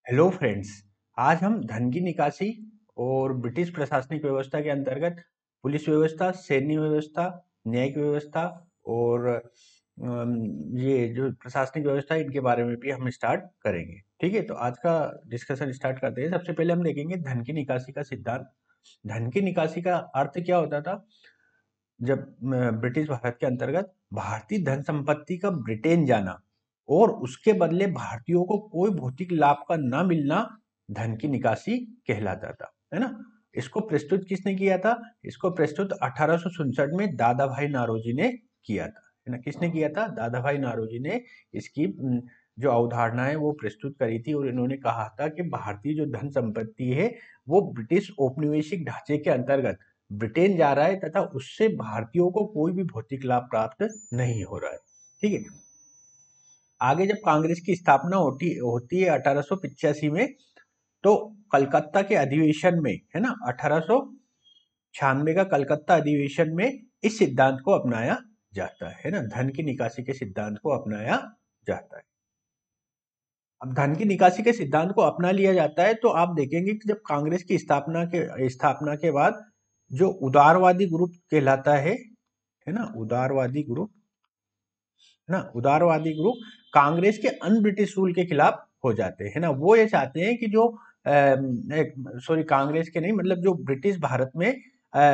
Hello friends. आज हम धन की निकासी और ब्रिटिश प्रशासनिक व्यवस्था के अंतर्गत पुलिस व्यवस्था, सैन्य व्यवस्था, न्यायिक व्यवस्था और ये जो प्रशासनिक व्यवस्था है इनके बारे में भी हम स्टार्ट करेंगे। ठीक है, तो आज का डिस्कशन स्टार्ट करते हैं। सबसे पहले हम देखेंगे धन की निकासी का सिद्धांत। धन की निकासी का अर्थ क्या होता था? जब ब्रिटिश भारत के अंतर्गत भारतीय धन संपत्ति का ब्रिटेन जाना और उसके बदले भारतीयों को कोई भौतिक लाभ का न मिलना धन की निकासी कहलाता था, है ना। इसको प्रस्तुत किसने किया था? इसको प्रस्तुत 1867 में दादा भाई नारोजी ने किया था, है ना। किसने किया था? दादा भाई नारोजी ने इसकी जो अवधारणा है वो प्रस्तुत करी थी और इन्होंने कहा था कि भारतीय जो धन संपत्ति है वो ब्रिटिश औपनिवेशिक ढांचे के अंतर्गत ब्रिटेन जा रहा है तथा उससे भारतीयों को कोई भी भौतिक लाभ प्राप्त नहीं हो रहा है। ठीक है, आगे जब कांग्रेस की स्थापना होती होती है 1885 में, तो कलकत्ता के अधिवेशन में, है ना, 1896 का कलकत्ता अधिवेशन में इस सिद्धांत को अपनाया जाता है ना, धन की निकासी के सिद्धांत को अपनाया जाता है। अब धन की निकासी के सिद्धांत को अपना लिया जाता है तो आप देखेंगे कि जब कांग्रेस की स्थापना के बाद जो उदारवादी ग्रुप कहलाता है ना, उदारवादी ग्रुप, है ना, उदारवादी ग्रुप कांग्रेस के अन ब्रिटिश रूल के खिलाफ हो जाते हैं ना। वो ये चाहते हैं कि जो सॉरी, कांग्रेस के नहीं, मतलब जो ब्रिटिश भारत में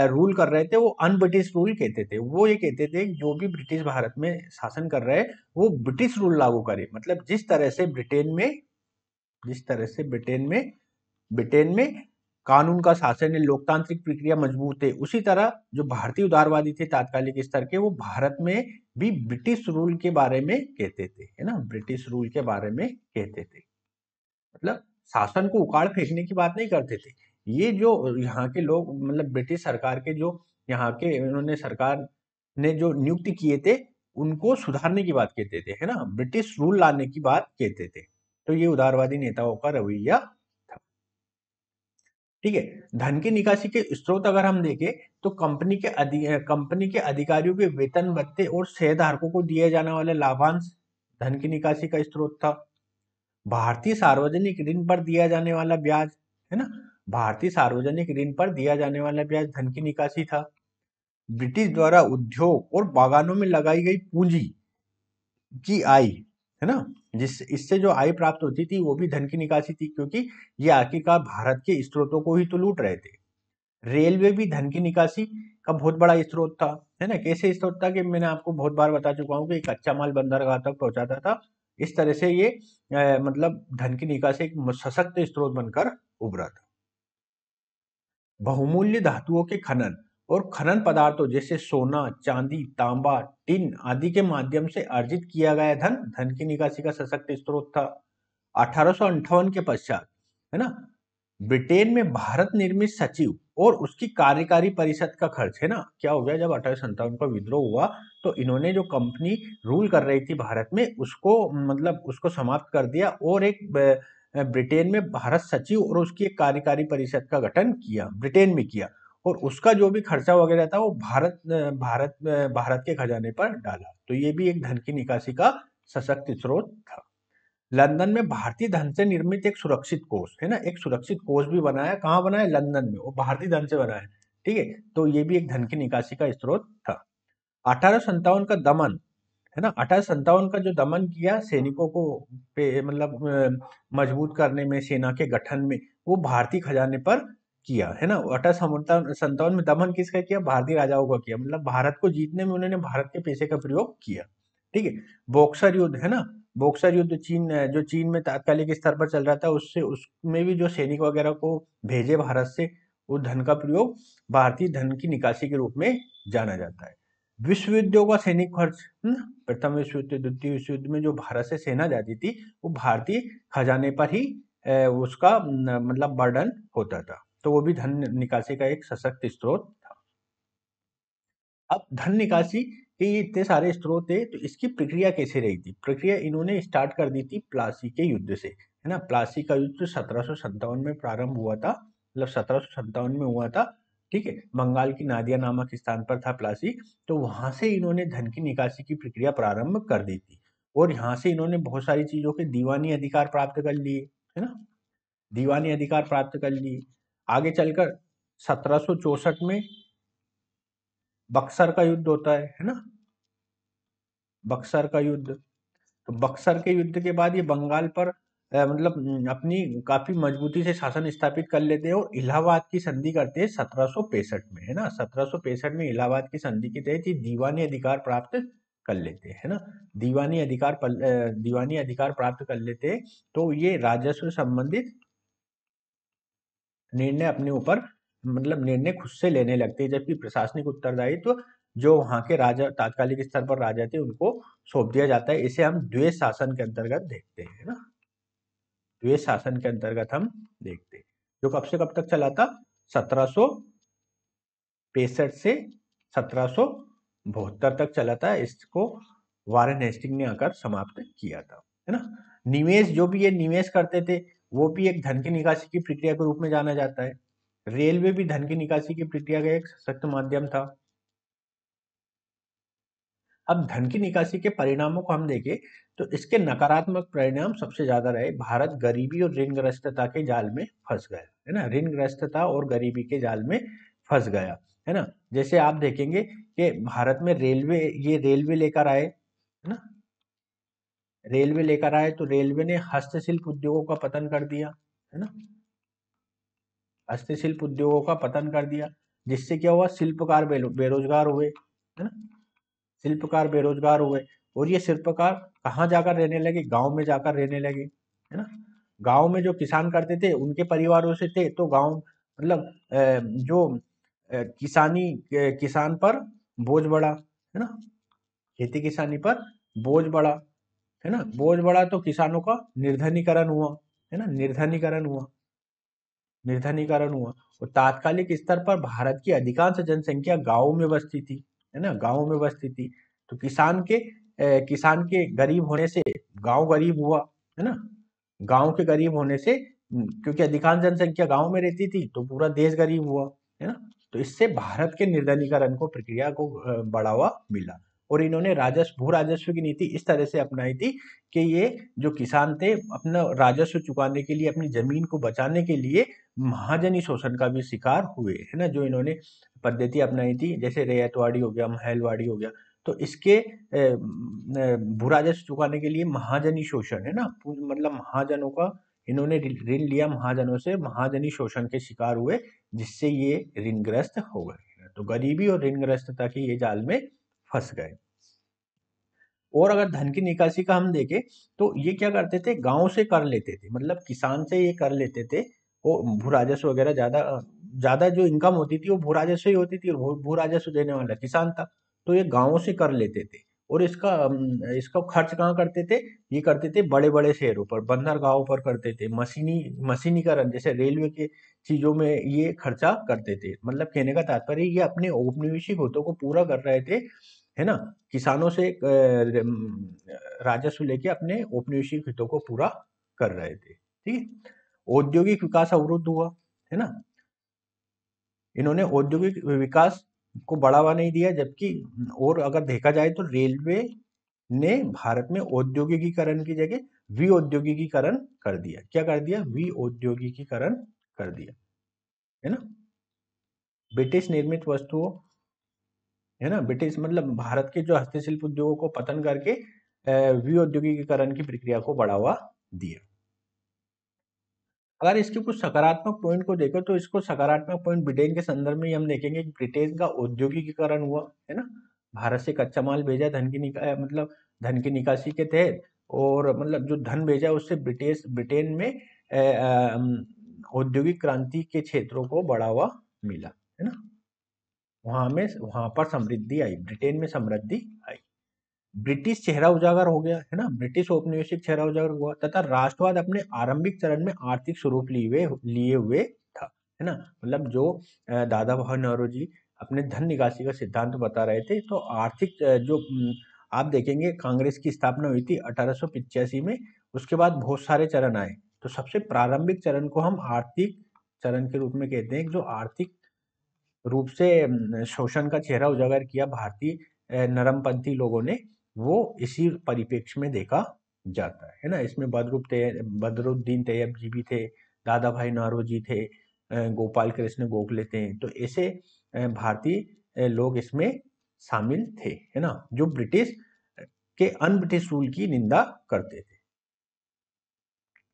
रूल कर रहे थे वो अन ब्रिटिश रूल कहते थे। वो ये कहते थे कि जो भी ब्रिटिश भारत में शासन कर रहे हैं वो ब्रिटिश रूल लागू करे। मतलब जिस तरह से ब्रिटेन में कानून का शासन है, लोकतांत्रिक प्रक्रिया मजबूत है, उसी तरह जो भारतीय उदारवादी थे तात्कालिक स्तर के, वो भारत में भी ब्रिटिश रूल के बारे में कहते थे, है ना, ब्रिटिश रूल के बारे में कहते थे। मतलब शासन को उखाड़ फेंकने की बात नहीं करते थे। ये जो यहाँ के लोग, मतलब ब्रिटिश सरकार के जो यहाँ के इन्होंने सरकार ने जो नियुक्ति किए थे उनको सुधारने की बात कहते थे, है ना, ब्रिटिश रूल लाने की बात कहते थे। तो ये उदारवादी नेताओं का रवैया था। ठीक है, धन की निकासी के स्रोत अगर हम देखें तो कंपनी के अधिकारियों के वेतन भत्ते और शेयरधारकों को दिए जाने वाले लाभांश धन की निकासी का स्रोत था। भारतीय सार्वजनिक ऋण पर दिया जाने वाला ब्याज, है ना, भारतीय सार्वजनिक ऋण पर दिया जाने वाला ब्याज धन की निकासी था। ब्रिटिश द्वारा उद्योग और बागानों में लगाई गई पूंजी की आय, है ना, जिस इससे जो आय प्राप्त होती थी वो भी धन की निकासी थी, क्योंकि ये आखिरकार भारत के स्रोतों को ही तो लूट रहे थे। रेलवे भी धन की निकासी का बहुत बड़ा स्रोत था, है ना। कैसे स्रोत था कि मैंने आपको बहुत बार बता चुका हूँ कि कच्चा माल बंदरगाह तक पहुंचाता था। इस तरह से ये मतलब धन की निकासी एक सशक्त स्रोत बनकर उभरा था। बहुमूल्य धातुओं के खनन और खनन पदार्थों जैसे सोना, चांदी, तांबा, टिन आदि के माध्यम से अर्जित किया गया धन धन की निकासी का सशक्त स्रोत था। 1858 के पश्चात, है ना, ब्रिटेन में भारत निर्मित सचिव और उसकी कार्यकारी परिषद का खर्च, है ना, क्या हो गया, जब 1857 का विद्रोह हुआ तो इन्होंने जो कंपनी रूल कर रही थी भारत में उसको, मतलब उसको समाप्त कर दिया और एक ब्रिटेन में भारत सचिव और उसकी एक कार्यकारी परिषद का गठन किया, ब्रिटेन में किया। और उसका जो भी खर्चा वगैरह था वो भारत के खजाने पर डाला। तो ये भी एक धन की निकासी का सशक्त स्रोत था। लंदन में भारतीय धन से निर्मित एक सुरक्षित कोष, है ना, एक सुरक्षित कोष भी बनाया। कहाँ बनाया? लंदन में, वो भारतीय धन से बनाया। ठीक है, तो ये भी एक धन की निकासी का स्रोत था। 1857 का दमन, है ना, 1857 का जो दमन किया सैनिकों को पे, मतलब मजबूत करने में, सेना के गठन में, वो भारतीय खजाने पर किया, है ना। 1857 में दमन किसका किया? भारतीय राजाओं का किया। मतलब भारत को जीतने में उन्होंने भारत के पैसे का प्रयोग किया। ठीक है, बॉक्सर युद्ध, है ना, बॉक्सर युद्ध जो चीन में तात्कालिक स्तर पर चल रहा था, उससे उसमें भी जो सैनिक वगैरह को भेजे भारत से, वो धन का प्रयोग भारतीय धन की निकासी के रूप में जाना जाता है। विश्व युद्धों का सैनिक खर्च, प्रथम विश्व युद्ध, द्वितीय विश्व युद्ध में जो भारत से सेना जाती थी वो भारतीय खजाने पर ही उसका मतलब बर्डन होता था। तो वो भी धन निकासी का एक सशक्त स्रोत था। अब धन निकासी के ये इतने सारे स्रोत थे, तो इसकी प्रक्रिया कैसे रही थी? प्रक्रिया इन्होंने स्टार्ट कर दी थी प्लासी के युद्ध से, है ना। प्लासी का युद्ध 1757 में प्रारंभ हुआ था, मतलब 1757 में हुआ था। ठीक है, बंगाल की नादिया नामक स्थान पर था प्लासी। तो वहां से इन्होंने धन की निकासी की प्रक्रिया प्रारंभ कर दी थी और यहाँ से इन्होंने बहुत सारी चीजों के दीवानी अधिकार प्राप्त कर लिए, है ना। दीवानी अधिकार प्राप्त कर लिए। आगे चलकर 1764 में बक्सर का युद्ध होता है ना, बक्सर का युद्ध। तो बक्सर के युद्ध के बाद ये बंगाल पर मतलब अपनी काफी मजबूती से शासन स्थापित कर लेते हैं और इलाहाबाद की संधि करते हैं 1765 में, है ना। 1765 में इलाहाबाद की संधि के तहत ये दीवानी अधिकार प्राप्त कर लेते हैं, है ना। दीवानी अधिकार प्राप्त कर लेते हैं, तो ये राजस्व संबंधित निर्णय अपने ऊपर मतलब निर्णय खुद से लेने लगते हैं, जबकि प्रशासनिक उत्तरदायित्व जो वहां के राजा तात्कालिक स्तर पर राजा थे उनको सौंप दिया जाता है। इसे हम द्वैध शासन के अंतर्गत देखते हैं, है ना। द्वैध शासन के अंतर्गत हम देखते हैं, जो कब से कब तक चला था, 1765 से 1772 तक चला था। इसको वारेन हेस्टिंग ने आकर समाप्त किया था, है ना। निवेश, जो भी ये निवेश करते थे वो भी एक धन की निकासी की प्रक्रिया के रूप में जाना जाता है। रेलवे भी धन की निकासी की प्रक्रिया का एक सशक्त माध्यम था। अब धन की निकासी के परिणामों को हम देखें तो इसके नकारात्मक परिणाम सबसे ज्यादा रहे। भारत गरीबी और ऋणग्रस्तता के जाल में फंस गया, है ना। ऋणग्रस्तता और गरीबी के जाल में फंस गया, है ना। जैसे आप देखेंगे कि भारत में ये रेलवे लेकर आए, है ना। रेलवे लेकर आए तो रेलवे ने हस्तशिल्प उद्योगों का पतन कर दिया, है ना। हस्तशिल्प उद्योगों का पतन कर दिया, जिससे क्या हुआ, शिल्पकार बेरोजगार हुए, है ना। शिल्पकार बेरोजगार हुए और ये शिल्पकार कहाँ जाकर रहने लगे, गांव में जाकर रहने लगे, है ना। गांव में जो किसान करते थे उनके परिवारों से थे, तो गांव मतलब जो किसान पर बोझ बढ़ा, है ना। खेती किसानी पर बोझ बढ़ा, है ना। बोझ बढ़ा तो किसानों का निर्धनीकरण हुआ, है ना। निर्धनीकरण हुआ और तात्कालिक स्तर पर भारत की अधिकांश जनसंख्या गांवों में बसती थी, है ना। गांवों में बसती थी, तो किसान के गरीब होने से गांव गरीब हुआ, है ना। गांव के गरीब होने से क्योंकि अधिकांश जनसंख्या गांव में रहती थी तो पूरा देश गरीब हुआ, है ना। तो इससे भारत के निर्धनीकरण को प्रक्रिया को बढ़ावा मिला और इन्होंने भू राजस्व की नीति इस तरह से अपनाई थी कि ये जो किसान थे अपना राजस्व चुकाने के लिए, अपनी जमीन को बचाने के लिए महाजनी शोषण का भी शिकार हुए, है ना। जो इन्होंने पद्धति अपनाई थी, जैसे रैयतवाड़ी हो गया, महलवाड़ी हो गया, तो इसके भू राजस्व चुकाने के लिए महाजनी शोषण, है ना, मतलब महाजनों का इन्होंने ऋण लिया महाजनों से, महाजनी शोषण के शिकार हुए, जिससे ये ऋणग्रस्त हो गए। तो गरीबी और ऋणग्रस्तता के ये जाल में फंस गए। और अगर धन की निकासी का हम देखें तो ये क्या करते थे, गांव से कर लेते थे, मतलब किसान से ये कर लेते थे। वो भू राजस्व वगैरह ज्यादा ज्यादा जो इनकम होती थी वो भू राजस्व ही होती थी, और भू राजस्व देने वाला किसान था, तो ये गांवों से कर लेते थे। और इसका खर्च कहाँ करते थे, ये करते थे बड़े बड़े शहरों पर, बंदरगाहों पर करते थे, मशीनीकरण जैसे रेलवे के चीजों में ये खर्चा करते थे। मतलब कहने का तात्पर्य ये अपने औपनिवेशिक हितों को पूरा कर रहे थे, है ना। किसानों से राजस्व लेके अपने औपनिवेशिक हितों को पूरा कर रहे थे, ठीक है। औद्योगिक विकास अवरुद्ध हुआ, है ना। इन्होंने औद्योगिक विकास को बढ़ावा नहीं दिया, जबकि और अगर देखा जाए तो रेलवे ने भारत में औद्योगिकीकरण की जगह विऔद्योगिकीकरण कर दिया। क्या कर दिया, विऔद्योगिकीकरण कर दिया, है ना। ब्रिटिश निर्मित वस्तुओं, है ना, ब्रिटिश मतलब भारत के जो हस्तशिल्प उद्योगों को पतन करके विऔद्योगिकीकरण की प्रक्रिया को बढ़ावा दिया। अगर इसके कुछ सकारात्मक पॉइंट को देखो तो इसको सकारात्मक पॉइंट ब्रिटेन के संदर्भ में हम देखेंगे कि ब्रिटेन का औद्योगिकीकरण हुआ, है ना। भारत से कच्चा माल भेजा मतलब धन की निकासी के तहत, और मतलब जो धन भेजा उससे ब्रिटेन में औद्योगिक क्रांति के क्षेत्रों को बढ़ावा मिला, है ना। वहां पर समृद्धि आई, ब्रिटेन में समृद्धि आई। ब्रिटिश चेहरा उजागर हो गया, है ना। ब्रिटिश औपनिवेशिक चेहरा उजागर हुआ तथा राष्ट्रवाद अपने आरंभिक चरण में आर्थिक स्वरूप लिए हुए था, है ना। मतलब जो दादा भाई नौरोजी अपने धन निकासी का सिद्धांत बता रहे थे, तो आर्थिक आप देखेंगे कांग्रेस की स्थापना हुई थी 1885 में। उसके बाद बहुत सारे चरण आए, तो सबसे प्रारंभिक चरण को हम आर्थिक चरण के रूप में कहते हैं, जो आर्थिक रूप से शोषण का चेहरा उजागर किया भारतीय नरमपंथी लोगों ने, वो इसी परिप्रेक्ष्य में देखा जाता है ना। इसमें बदरुद्दीन तैयब जी भी थे, दादा भाई नारोजी थे, गोपाल कृष्ण गोखले थे, तो ऐसे भारतीय लोग इसमें शामिल थे, है ना, जो ब्रिटिश के अन ब्रिटिश रूल की निंदा करते थे।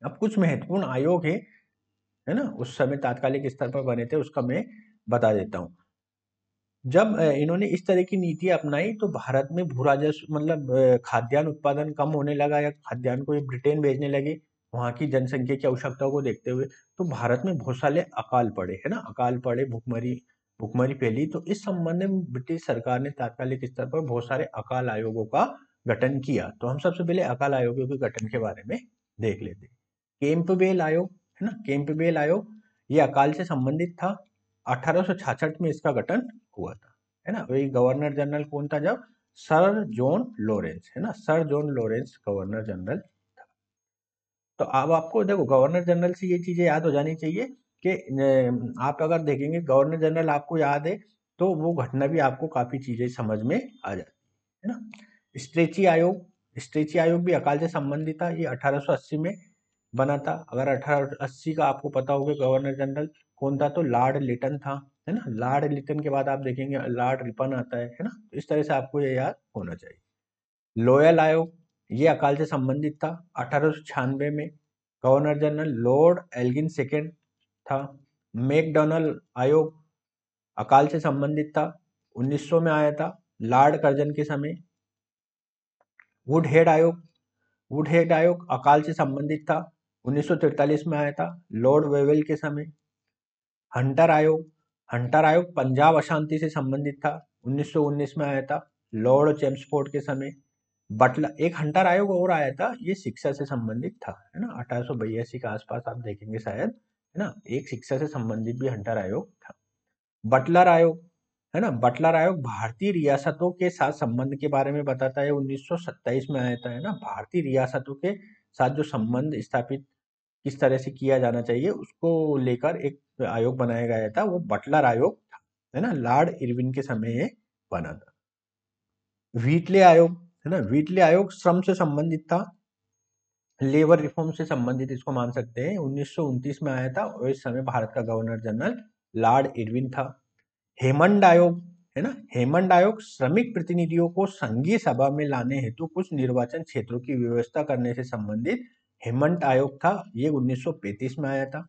अब कुछ महत्वपूर्ण आयोग है ना, उस समय तात्कालिक स्तर पर बने थे, उसका मैं बता देता हूँ। जब इन्होंने इस तरह की नीति अपनाई तो भारत में भू राजस्व मतलब खाद्यान्न उत्पादन कम होने लगा, या खाद्यान्न को ये ब्रिटेन भेजने लगे वहां की जनसंख्या की आवश्यकताओं को देखते हुए। तो भारत में बहुत सारे अकाल पड़े, है ना, अकाल पड़े, भुखमरी भुखमरी फैली। तो इस संबंध में ब्रिटिश सरकार ने तात्कालिक स्तर पर बहुत सारे अकाल आयोगों का गठन किया। तो हम सबसे पहले अकाल आयोगों के गठन के बारे में देख लेते हैं। कैंपबेल आयोग, है ना, कैंपबेल आयोग ये अकाल से संबंधित था। 1866 में इसका गठन हुआ था, है ना। वही गवर्नर जनरल कौन था जब? सर जॉन लॉरेंस, है ना, sir John Lawrence governor general था। तो अब आपको देखो गवर्नर जनरल से ये चीजें याद हो जानी चाहिए कि आप अगर देखेंगे गवर्नर जनरल आपको याद है तो वो घटना भी आपको काफी चीजें समझ में आ जाती है ना। स्ट्रेची आयोग, स्ट्रेची आयोग भी अकाल से संबंधित था। ये 1880 में बना था। अगर 1880 का आपको पता होगा गवर्नर जनरल कौन था, तो लॉर्ड लिटन था, है ना। लॉर्ड लिटन के बाद आप देखेंगे लॉर्ड रिपन आता है ना। तो इस तरह से आपको ये याद होना चाहिए। लोयल आयोग ये अकाल से संबंधित था। 1896 में governor general lord Elgin second था। मैकडॉनल्ड आयोग अकाल से संबंधित था, 1900 में आया था, लॉर्ड कर्जन के समय। वुडहेड आयोग, वुडहेड आयोग अकाल से संबंधित था, 1943 में आया था, लॉर्ड वेवेल के समय। हंटर आयोग, हंटर आयोग पंजाब अशांति से संबंधित था, 1919 में आया था, लॉर्ड चेम्सफोर्ड के समय। बटलर, एक हंटर आयोग और आया था, ये शिक्षा से संबंधित था, है ना, 1882 के आसपास आप देखेंगे शायद, है ना। एक शिक्षा से संबंधित भी हंटर आयोग था। बटलर आयोग, है ना, बटलर आयोग भारतीय रियासतों के साथ संबंध के बारे में बताता है, 1927 में आया था, है ना। भारतीय रियासतों के साथ जो संबंध स्थापित किस तरह से किया जाना चाहिए उसको लेकर एक आयोग बनाया गया था, वो बटलर आयोग था, है ना। लॉर्ड इरविन के समय ये बना था। व्हीटले आयोग, है ना, व्हीटले आयोग श्रम से संबंधित था, लेबर रिफॉर्म से संबंधित इसको मान सकते हैं। 1929 में आया था और इस समय भारत का गवर्नर जनरल लॉर्ड इरविन था। हेमंड आयोग, है ना, हेमंड आयोग श्रमिक प्रतिनिधियों को संघीय सभा में लाने हेतु कुछ निर्वाचन क्षेत्रों की व्यवस्था करने से संबंधित हेमंड आयोग था। ये 1935 में आया था।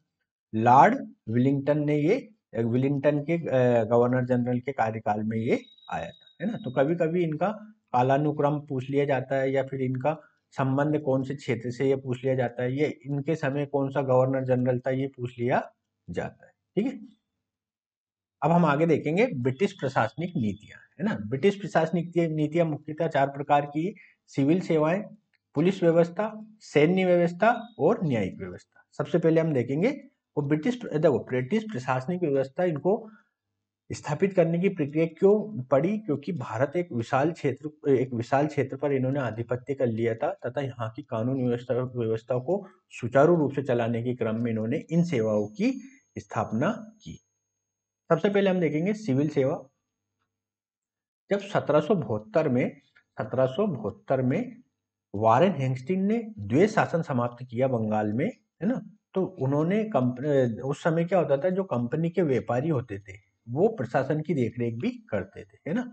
लॉर्ड विलिंगटन ने ये विलिंगटन के गवर्नर जनरल के कार्यकाल में ये आया था, है ना। तो कभी कभी इनका कालानुक्रम पूछ लिया जाता है, या फिर इनका संबंध कौन से क्षेत्र से ये पूछ लिया जाता है, ये इनके समय कौन सा गवर्नर जनरल था ये पूछ लिया जाता है, ठीक है। अब हम आगे देखेंगे ब्रिटिश प्रशासनिक नीतियां, है ना। ब्रिटिश प्रशासनिक नीतियां मुख्यतः 4 प्रकार की: सिविल सेवाएं, पुलिस व्यवस्था, सैन्य व्यवस्था और न्यायिक व्यवस्था। सबसे पहले हम देखेंगे वो ब्रिटिश प्रशासनिक व्यवस्था इनको स्थापित करने की प्रक्रिया क्यों पड़ी, क्योंकि भारत एक विशाल क्षेत्र पर इन्होंने आधिपत्य कर लिया था, तथा यहाँ की कानून व्यवस्था को सुचारू रूप से चलाने के क्रम में इन्होंने इन सेवाओं की स्थापना की। सबसे पहले हम देखेंगे सिविल सेवा। जब 1772 में वारेन हेस्टिंग ने द्वैध शासन समाप्त किया बंगाल में, है ना। तो उन्होंने उस समय क्या होता था, जो कंपनी के व्यापारी होते थे वो प्रशासन की देखरेख भी करते थे, है ना।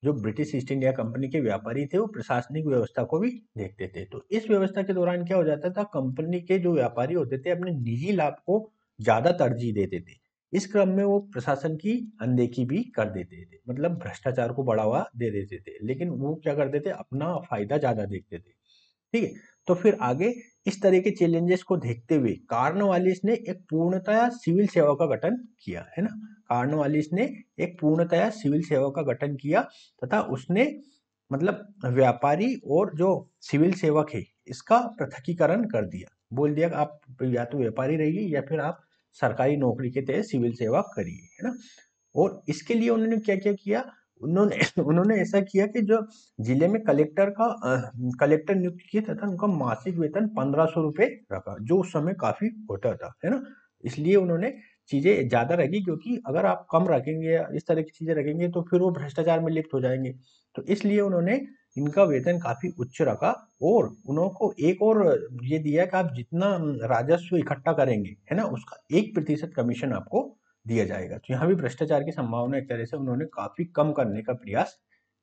जो ब्रिटिश ईस्ट इंडिया कंपनी के व्यापारी थे वो प्रशासनिक व्यवस्था को भी देखते थे। तो इस व्यवस्था के दौरान क्या हो जाता था, कंपनी के जो व्यापारी होते थे अपने निजी लाभ को ज्यादा तरजीह देते थे। इस क्रम में वो प्रशासन की अनदेखी भी कर देते थे, मतलब भ्रष्टाचार को बढ़ावा दे देते थे, लेकिन वो क्या करते थे, अपना फायदा ज्यादा देखते थे, ठीक है। तो फिर आगे इस तरह के चैलेंजेस को देखते हुए कार्नवालिस ने एक पूर्णतया सिविल सेवा का गठन किया, है ना। कार्नवालिस ने एक पूर्णतया सिविल सेवा का गठन किया, तथा उसने मतलब व्यापारी और जो सिविल सेवक है इसका पृथकीकरण कर दिया। बोल दिया आप या तो व्यापारी रहिए या फिर आप सरकारी नौकरी के तहत सिविल सेवा करिए, है ना। और इसके लिए उन्होंने क्या क्या किया, उन्होंने उन्होंने ऐसा किया कि जो जिले में कलेक्टर नियुक्त किए, तथा उनका मासिक वेतन 1500 रुपए रखा, जो उस समय काफी होता था, है ना। इसलिए उन्होंने चीजें ज्यादा रखी, क्योंकि अगर आप कम रखेंगे या इस तरह की चीजें रखेंगे तो फिर वो भ्रष्टाचार में लिप्त हो जाएंगे। तो इसलिए उन्होंने इनका वेतन काफी उच्च रखा और उनको एक और ये दिया कि आप जितना राजस्व इकट्ठा करेंगे है ना उसका 1% कमीशन आपको दिया जाएगा। तो यहाँ भी भ्रष्टाचार की संभावना एक तरह से उन्होंने काफी कम करने का प्रयास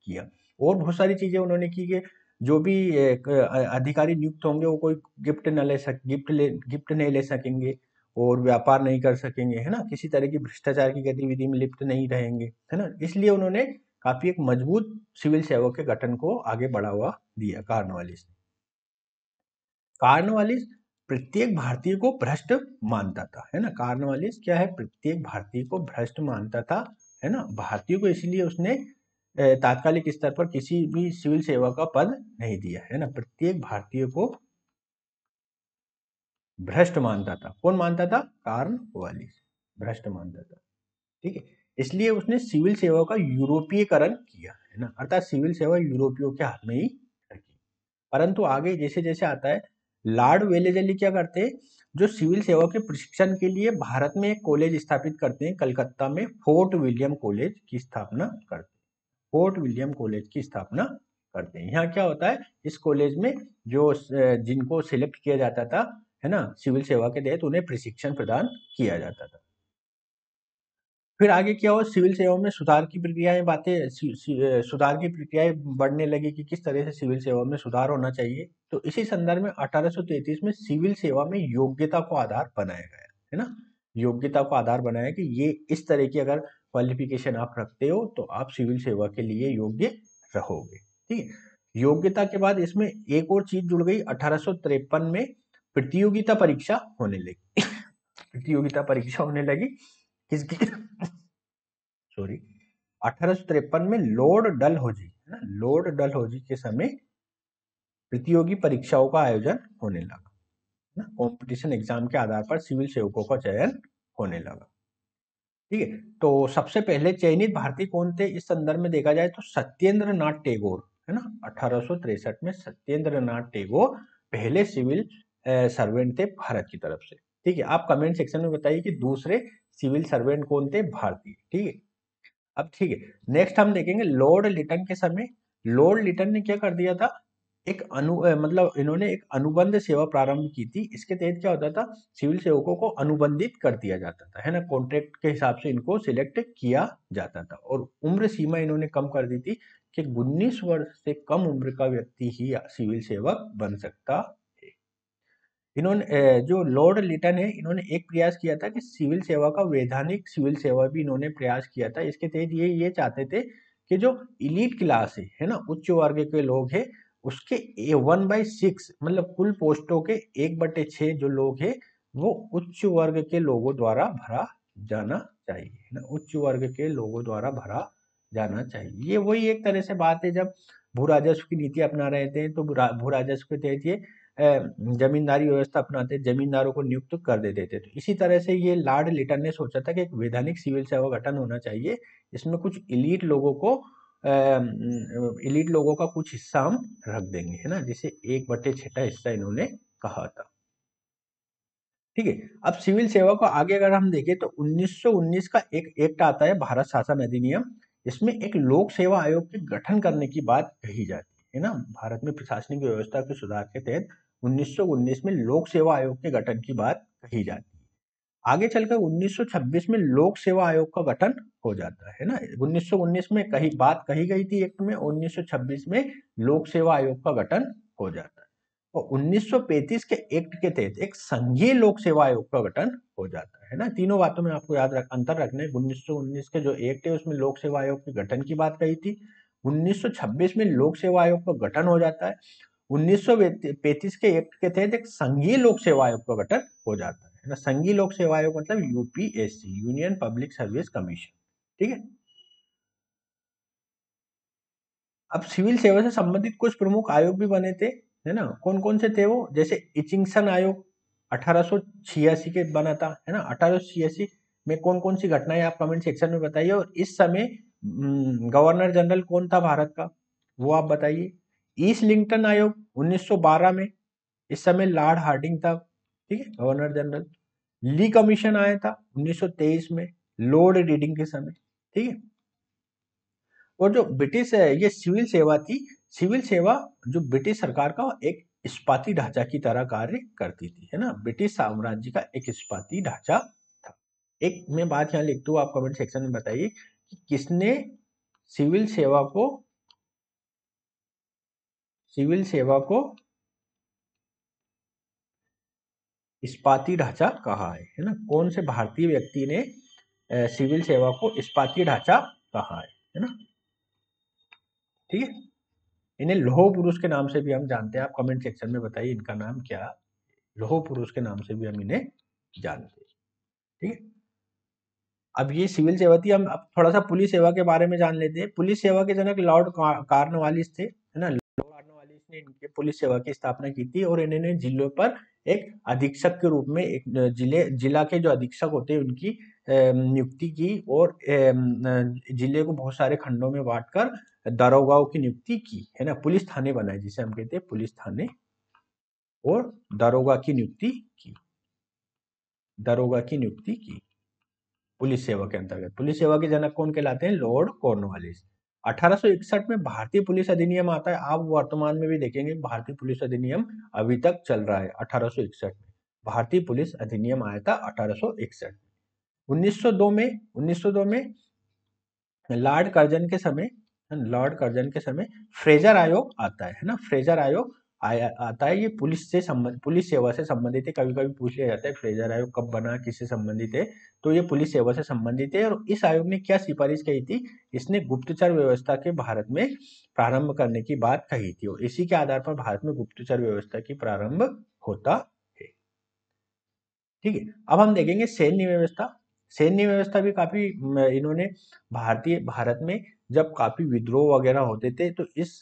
किया। और बहुत सारी चीजें उन्होंने की कि जो भी अधिकारी नियुक्त होंगे वो कोई गिफ्ट नहीं ले सकेंगे और व्यापार नहीं कर सकेंगे है ना, किसी तरह की भ्रष्टाचार की गतिविधि में लिप्त नहीं रहेंगे है ना। इसलिए उन्होंने काफी एक मजबूत सिविल सेवक के गठन को आगे बढ़ावा दिया कार्नवालिस। कार्नवालिस प्रत्येक भारतीय को भ्रष्ट मानता था है ना। कार्नवालिस क्या है, प्रत्येक भारतीय को भ्रष्ट मानता था है ना। भारतीय को इसलिए उसने तात्कालिक स्तर पर किसी भी सिविल सेवा का पद नहीं दिया है ना। प्रत्येक भारतीय को भ्रष्ट मानता था। कौन मानता था? कार्नवालिस भ्रष्ट मानता था। ठीक है, इसलिए उसने सिविल सेवा का यूरोपीयकरण किया है ना, अर्थात सिविल सेवा यूरोपियों के हाथ में ही रखी। परंतु आगे जैसे जैसे आता है, लॉर्ड वेलेजली क्या करते हैं, जो सिविल सेवा के प्रशिक्षण के लिए भारत में एक कॉलेज स्थापित करते हैं, कलकत्ता में फोर्ट विलियम कॉलेज की स्थापना करते हैं। फोर्ट विलियम कॉलेज की स्थापना करते हैं। यहाँ क्या होता है, इस कॉलेज में जो जिनको सिलेक्ट किया जाता था है ना सिविल सेवा के तहत, उन्हें प्रशिक्षण प्रदान किया जाता था। फिर आगे क्या हुआ, सिविल सेवा में सुधार की प्रक्रियाएं सुधार की प्रक्रियाएं बढ़ने लगी कि किस तरह से सिविल सेवा में सुधार होना चाहिए। तो इसी संदर्भ में 1833 में सिविल सेवा में योग्यता को आधार बनाया गया है ना। योग्यता को आधार बनाया कि ये इस तरह की अगर क्वालिफिकेशन आप रखते हो तो आप सिविल सेवा के लिए योग्य रहोगे। ठीक है, योग्यता के बाद इसमें एक और चीज जुड़ गई। 1853 में प्रतियोगिता परीक्षा होने लगी। प्रतियोगिता परीक्षा होने लगी किसकी? सॉरी, 1853 में लॉर्ड डलहौजी है ना, लॉर्ड डलहौजी के समय प्रतियोगी परीक्षाओं का आयोजन होने लगा ना। कंपटीशन एग्जाम के आधार पर सिविल सेवकों का चयन होने लगा। ठीक है, तो सबसे पहले चयनित भारतीय कौन थे इस संदर्भ में देखा जाए तो सत्येंद्र नाथ टैगोर है ना। 1863 में सत्येंद्र नाथ टैगोर पहले सिविल सर्वेंट थे भारत की तरफ से। ठीक है, आप कमेंट सेक्शन में बताइए कि दूसरे सिविल सर्वेंट कौन थे भारतीय। ठीक है, अब ठीक है, नेक्स्ट हम देखेंगे लॉर्ड लिटन के समय। लॉर्ड लिटन ने क्या कर दिया था, एक मतलब इन्होंने एक अनुबंध सेवा प्रारंभ की थी। इसके तहत क्या होता था, सिविल सेवकों को अनुबंधित कर दिया जाता था है ना, कॉन्ट्रैक्ट के हिसाब से इनको सिलेक्ट किया जाता था। और उम्र सीमा इन्होंने कम कर दी थी कि 19 वर्ष से कम उम्र का व्यक्ति ही सिविल सेवक बन सकता है। इन्होंने जो लॉर्ड लिटन है, इन्होंने एक प्रयास किया था कि सिविल सेवा का वैधानिक सिविल सेवा भी इन्होंने प्रयास किया था। इसके तहत ये चाहते थे कि जो इलीट क्लास है ना, उच्च वर्ग के लोग हैं, उसके 1/6 मतलब कुल पोस्टों के 1/6 जो लोग हैं वो उच्च वर्ग के लोगों द्वारा भरा जाना चाहिए है ना, उच्च वर्ग के लोगों द्वारा भरा जाना चाहिए। ये वही एक तरह से बात है, जब भू राजस्व की नीति अपना रहे थे तो भू राजस्व के तहत ये जमींदारी व्यवस्था अपनाते, जमींदारों को नियुक्त कर देते थे। तो इसी तरह से ये लॉर्ड लिटन ने सोचा था कि एक वैधानिक सिविल सेवा गठन होना चाहिए, इसमें कुछ इलीट लोगों का कुछ हिस्सा हम रख देंगे है ना, जिसे 1/6 हिस्सा इन्होंने कहा था। ठीक है, अब सिविल सेवा को आगे अगर हम देखें तो 1919 का एक एक्ट आता है, भारत शासन अधिनियम। इसमें एक लोक सेवा आयोग के गठन करने की बात कही जाती है ना। भारत में प्रशासनिक व्यवस्था के सुधार के तहत 1919 में लोक सेवा आयोग के गठन की बात कही जाती है। आगे चलकर 1926 में लोक सेवा आयोग का गठन हो जाता है ना। 1919 में बात कही गई थी एक्ट में, 1926 में लोक सेवा आयोग का गठन हो जाता है। और 1935 के एक्ट के तहत एक संघीय लोक सेवा आयोग का गठन हो जाता है ना। तीनों बातों में आपको अंतर रखना है। 1919 के जो एक्ट है उसमें लोक सेवा आयोग के गठन की बात कही थी, 1926 में लोक सेवा आयोग का गठन हो जाता है, 1935 के एक्ट के तहत एक संघीय लोक सेवा आयोग का गठन हो जाता है ना। संघीय लोक सेवा आयोग मतलब UPSC, union public service commission. ठीक है, अब सिविल सेवा से संबंधित कुछ प्रमुख आयोग भी बने थे है ना। कौन कौन से थे वो, जैसे इचिंगसन आयोग 1886 के बना था है ना। 1886 में कौन कौन सी घटनाएं आप कमेंट सेक्शन में बताइए। और इस समय गवर्नर जनरल कौन था भारत का, वो आप बताइए। ईस्ट लिंकन आयोग 1912 में, इस समय लॉर्ड हार्डिंग था। ठीक है, गवर्नर जनरल। ली कमीशन आया था 1923 में, लॉर्ड रीडिंग के समय। ठीक है, और जो ब्रिटिश ये सिविल सेवा थी, सिविल सेवा जो ब्रिटिश सरकार का एक इस्पाती ढांचा की तरह कार्य करती थी, है ना। ब्रिटिश साम्राज्य का एक इस्पाती ढांचा था। एक मैं बात यहाँ लिख दूं, आप कमेंट सेक्शन में बताइए कि किसने सिविल सेवा को इस्पाती ढांचा कहा है ना। कौन से भारतीय व्यक्ति ने सिविल सेवा को इस्पाती ढांचा कहा है ना। ठीक है, इन्हें लौह पुरुष के नाम से भी हम जानते हैं। आप कमेंट सेक्शन में बताइए इनका नाम क्या, लौह पुरुष के नाम से भी हम इन्हें जानते हैं। ठीक है, अब ये सिविल सेवा थी। हम अब थोड़ा सा पुलिस सेवा के बारे में जान लेते हैं। पुलिस सेवा के जनक लॉर्ड कार्नवालिस थे, है ना। लॉर्ड कार्नवालिस ने इनके पुलिस सेवा की स्थापना की थी और इन्होंने जिलों पर एक अधीक्षक के रूप में, एक जिला के जो अधीक्षक होते हैं उनकी नियुक्ति की, और जिले को बहुत सारे खंडों में बांटकर दारोगाओं की नियुक्ति की, है ना। पुलिस थाने बनाए, जिसे हम कहते हैं पुलिस थाने, और दारोगा की नियुक्ति की, दारोगा की नियुक्ति की पुलिस सेवा के अंतर्गत। पुलिस सेवा के जनक कौन कहलाते हैं? Lord Cornwallis. 1861 में भारतीय पुलिस अधिनियम आता है। आप वर्तमान में भी देखेंगे भारतीय पुलिस अधिनियम अभी तक चल रहा है। 1861 में भारतीय पुलिस अधिनियम आया था 1861। 1902 में लॉर्ड कर्जन के समय फ्रेजर आयोग आता है ना। फ्रेजर आयोग आता है। ये पुलिस सेवा से संबंधित है। कभी कभी पूछ लिया जाता है फ्रेजर आयोग कब बना, किससे संबंधित है, तो ये पुलिस सेवा से संबंधित है। और इस आयोग ने क्या सिफारिश कही थी? इसने गुप्तचर व्यवस्था के भारत में प्रारंभ करने की बात कही थी, और इसी के आधार पर भारत में गुप्तचर व्यवस्था की प्रारंभ होता है। ठीक है, अब हम देखेंगे सैन्य व्यवस्था। सैन्य व्यवस्था भी काफी इन्होंने भारत में जब काफी विद्रोह वगैरह होते थे, तो इस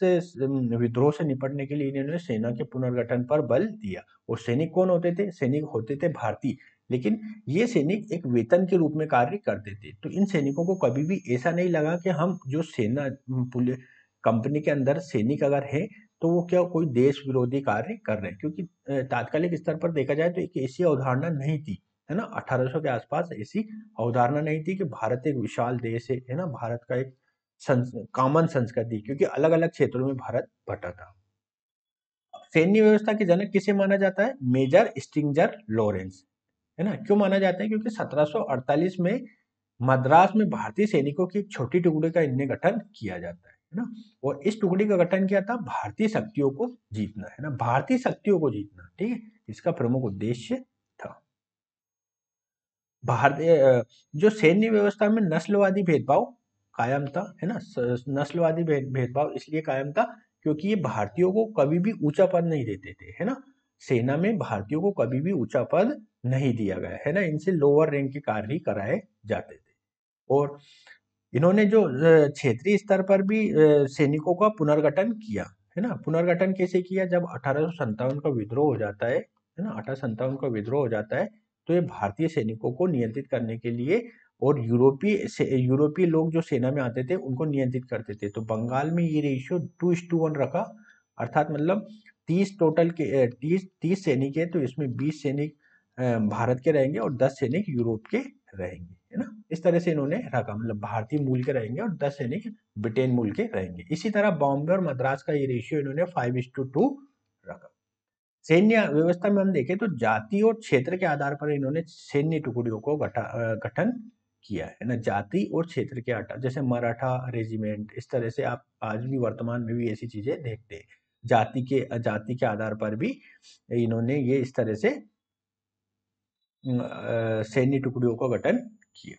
विद्रोह से निपटने के लिए इन्होंने सेना के पुनर्गठन पर बल दिया। और सैनिक कौन होते थे? सैनिक होते थे भारतीय, लेकिन ये सैनिक एक वेतन के रूप में कार्य करते थे। तो इन सैनिकों को कभी भी ऐसा नहीं लगा कि हम जो सेना पुलिस कंपनी के अंदर सैनिक अगर है तो वो क्या कोई देश विरोधी कार्य कर रहे हैं, क्योंकि तात्कालिक स्तर पर देखा जाए तो एक ऐसी अवधारणा नहीं थी, है ना। 1800 के आसपास ऐसी अवधारणा नहीं थी कि भारत एक विशाल देश है ना। भारत का एक कॉमन संस्कृति, क्योंकि अलग अलग क्षेत्रों में भारत बटा था। सैन्य व्यवस्था के जनक किसे माना जाता है? मेजर स्टिंजर लॉरेंस, है ना। क्यों माना जाता है? क्योंकि 1748 में मद्रास में भारतीय सैनिकों की एक छोटी टुकड़ी का इन्हें गठन किया जाता है ना। और इस टुकड़ी का गठन किया था भारतीय शक्तियों को जीतना, है ना। भारतीय शक्तियों को जीतना, ठीक है, इसका प्रमुख उद्देश्य था। भारतीय जो सैन्य व्यवस्था में नस्लवादी भेदभाव कायम था, है ना। नस्लवादी भेदभाव इसलिए कायम था क्योंकि ये भारतीयों को कभी भी ऊंचा पद नहीं देते थे, है ना। सेना में भारतीयों को कभी भी ऊंचा पद नहीं दिया गया, है ना। इनसे लोअर रैंक के कार्य ही कराए जाते थे। और इन्होंने जो क्षेत्रीय स्तर पर भी सैनिकों का पुनर्गठन किया, है ना। पुनर्गठन कैसे किया? जब 1857 का विद्रोह हो जाता है ना, 1857 का विद्रोह हो जाता है, तो ये भारतीय सैनिकों को नियंत्रित करने के लिए और यूरोपीय लोग जो सेना में आते थे उनको नियंत्रित करते थे। तो बंगाल में ये रेशियो 2:1 रखा, अर्थात मतलब 30 टोटल के 30 सैनिक है तो इसमें 20 सैनिक भारत के रहेंगे और 10 सैनिक यूरोप के रहेंगे, है ना। इस तरह से इन्होंने रखा, मतलब भारतीय मूल के रहेंगे और 10 सैनिक ब्रिटेन मूल के रहेंगे। इसी तरह बॉम्बे और मद्रास का ये रेशियो इन्होंने 5:2 रखा। सैन्य व्यवस्था में हम देखें तो जाति और क्षेत्र के आधार पर इन्होंने सैन्य टुकड़ियों को गठन किया है ना। जाति और क्षेत्र के आधार, जैसे मराठा रेजिमेंट, इस तरह से आप आज भी वर्तमान में भी ऐसी चीजें देखते हैं। जाति के आधार पर भी इन्होंने ये इस तरह से सैन्य टुकड़ियों का गठन किया।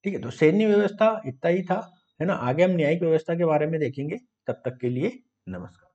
ठीक है, तो सैन्य व्यवस्था इतना ही था, है ना। आगे हम न्यायिक व्यवस्था के बारे में देखेंगे। तब तक के लिए नमस्कार।